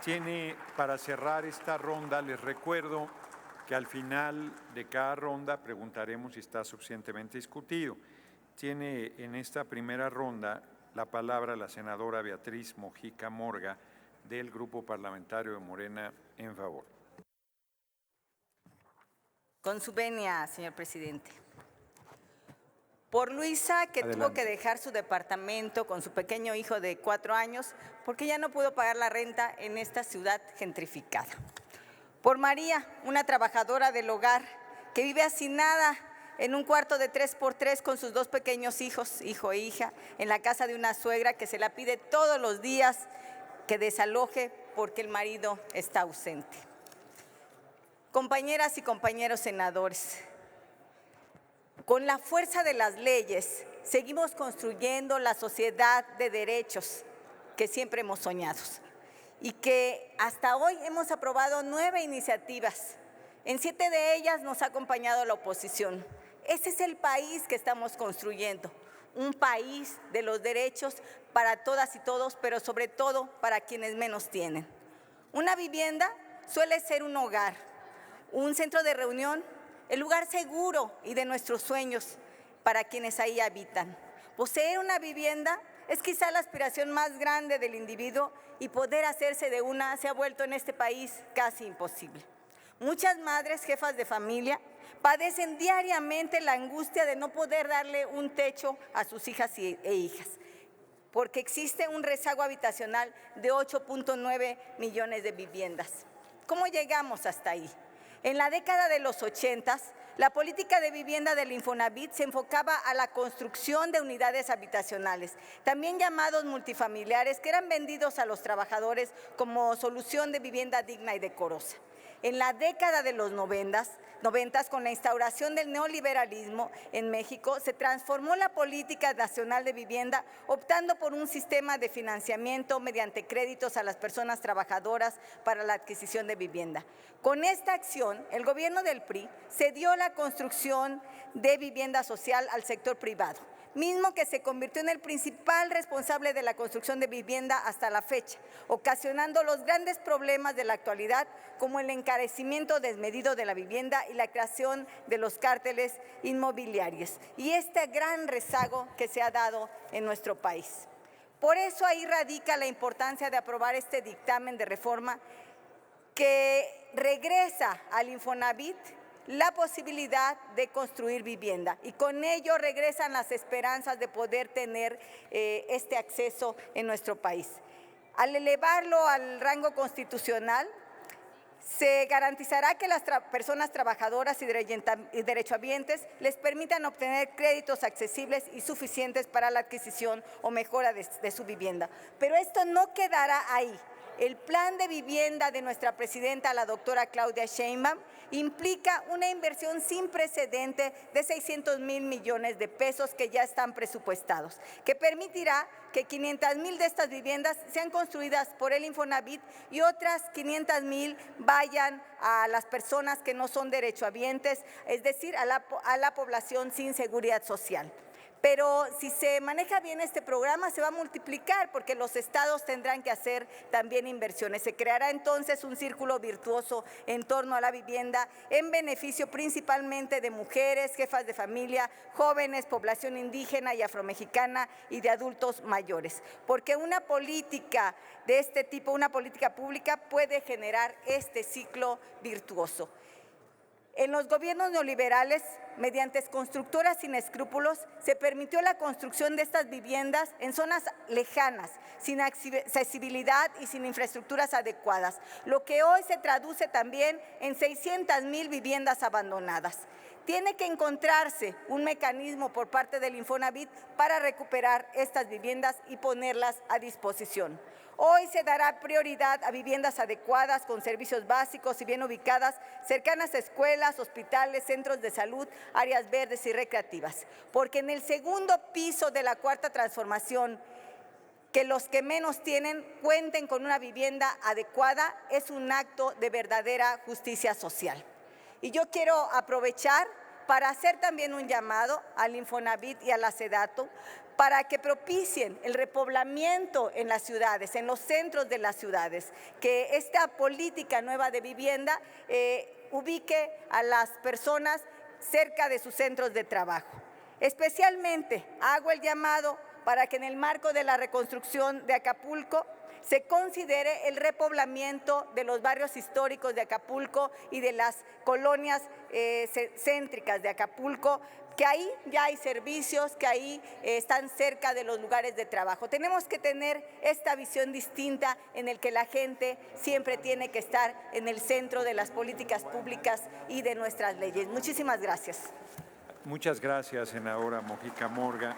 Tiene, para cerrar esta ronda, les recuerdo que al final de cada ronda preguntaremos si está suficientemente discutido. Tiene en esta primera ronda la palabra la senadora Beatriz Mojica Morga, del Grupo Parlamentario de Morena, en favor. Con su venia, señor presidente. Por Luisa, que Adelante. tuvo que dejar su departamento con su pequeño hijo de 4 años porque ya no pudo pagar la renta en esta ciudad gentrificada. Por María, una trabajadora del hogar que vive hacinada en un cuarto de 3x3 con sus 2 pequeños hijos, hijo e hija, en la casa de una suegra que se la pide todos los días que desaloje porque el marido está ausente. Compañeras y compañeros senadores, con la fuerza de las leyes, seguimos construyendo la sociedad de derechos que siempre hemos soñado y que hasta hoy hemos aprobado 9 iniciativas. En 7 de ellas nos ha acompañado la oposición. Ese es el país que estamos construyendo, un país de los derechos para todas y todos, pero sobre todo para quienes menos tienen. Una vivienda suele ser un hogar, un centro de reunión, el lugar seguro y de nuestros sueños para quienes ahí habitan. Poseer una vivienda es quizá la aspiración más grande del individuo y poder hacerse de una se ha vuelto en este país casi imposible. Muchas madres, jefas de familia, padecen diariamente la angustia de no poder darle un techo a sus hijas e hijas, porque existe un rezago habitacional de 8.9 millones de viviendas. ¿Cómo llegamos hasta ahí? En la década de los 80, la política de vivienda del Infonavit se enfocaba a la construcción de unidades habitacionales, también llamados multifamiliares, que eran vendidos a los trabajadores como solución de vivienda digna y decorosa. En la década de los 90, con la instauración del neoliberalismo en México, se transformó la política nacional de vivienda, optando por un sistema de financiamiento mediante créditos a las personas trabajadoras para la adquisición de vivienda. Con esta acción, el gobierno del PRI cedió la construcción de vivienda social al sector privado, mismo que se convirtió en el principal responsable de la construcción de vivienda hasta la fecha, ocasionando los grandes problemas de la actualidad, como el encarecimiento desmedido de la vivienda y la creación de los cárteles inmobiliarios, y este gran rezago que se ha dado en nuestro país. Por eso ahí radica la importancia de aprobar este dictamen de reforma que regresa al Infonavit la posibilidad de construir vivienda, y con ello regresan las esperanzas de poder tener este acceso en nuestro país. Al elevarlo al rango constitucional, se garantizará que las personas trabajadoras y derechohabientes les permitan obtener créditos accesibles y suficientes para la adquisición o mejora de su vivienda. Pero esto no quedará ahí. El plan de vivienda de nuestra presidenta, la doctora Claudia Sheinbaum, implica una inversión sin precedente de 600,000 millones de pesos que ya están presupuestados, que permitirá que 500,000 de estas viviendas sean construidas por el Infonavit y otras 500,000 vayan a las personas que no son derechohabientes, es decir, a la población sin seguridad social. Pero si se maneja bien este programa, se va a multiplicar porque los estados tendrán que hacer también inversiones. Se creará entonces un círculo virtuoso en torno a la vivienda en beneficio principalmente de mujeres, jefas de familia, jóvenes, población indígena y afromexicana y de adultos mayores. Porque una política de este tipo, una política pública, puede generar este ciclo virtuoso. En los gobiernos neoliberales, mediante constructoras sin escrúpulos, se permitió la construcción de estas viviendas en zonas lejanas, sin accesibilidad y sin infraestructuras adecuadas, lo que hoy se traduce también en 600,000 viviendas abandonadas. Tiene que encontrarse un mecanismo por parte del Infonavit para recuperar estas viviendas y ponerlas a disposición. Hoy se dará prioridad a viviendas adecuadas, con servicios básicos y bien ubicadas, cercanas a escuelas, hospitales, centros de salud, áreas verdes y recreativas. Porque en el segundo piso de la Cuarta Transformación, que los que menos tienen cuenten con una vivienda adecuada es un acto de verdadera justicia social. Y yo quiero aprovechar para hacer también un llamado al Infonavit y a la SEDATU para que propicien el repoblamiento en las ciudades, en los centros de las ciudades, que esta política nueva de vivienda ubique a las personas cerca de sus centros de trabajo. Especialmente hago el llamado para que en el marco de la reconstrucción de Acapulco se considere el repoblamiento de los barrios históricos de Acapulco y de las colonias céntricas de Acapulco, que ahí ya hay servicios, que ahí están cerca de los lugares de trabajo. Tenemos que tener esta visión distinta en el que la gente siempre tiene que estar en el centro de las políticas públicas y de nuestras leyes. Muchísimas gracias. Muchas gracias, senadora Mojica Morga.